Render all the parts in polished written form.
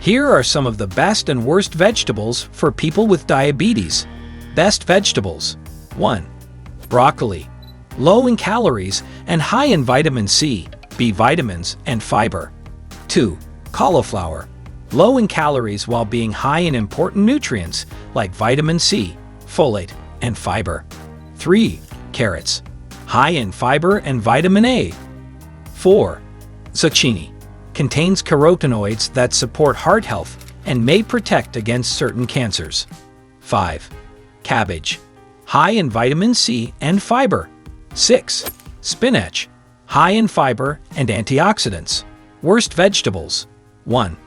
Here are some of the best and worst vegetables for people with diabetes. Best vegetables. 1. Broccoli. Low in calories and high in vitamin C, B vitamins, and fiber. 2. Cauliflower. Low in calories while being high in important nutrients like vitamin C, folate, and fiber. 3. Carrots. High in fiber and vitamin A. 4. Zucchini. Contains carotenoids that support heart health and may protect against certain cancers. 5. Cabbage. High in vitamin C and fiber. 6. Spinach. High in fiber and antioxidants. Worst vegetables. 1.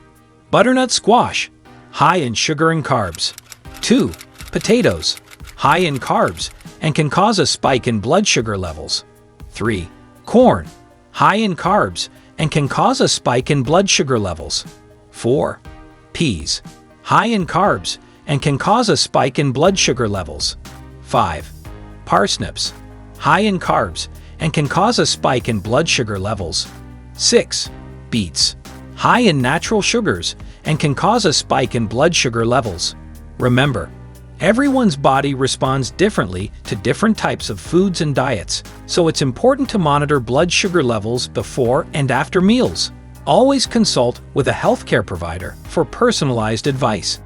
Butternut squash. High in sugar and carbs. 2. Potatoes. High in carbs and can cause a spike in blood sugar levels. 3. Corn. High in carbs and can cause a spike in blood sugar levels. 4. Peas. High in carbs and can cause a spike in blood sugar levels. 5. Parsnips. High in carbs and can cause a spike in blood sugar levels. 6. Beets. High in natural sugars and can cause a spike in blood sugar levels. Remember, everyone's body responds differently to different types of foods and diets, so it's important to monitor blood sugar levels before and after meals. Always consult with a healthcare provider for personalized advice.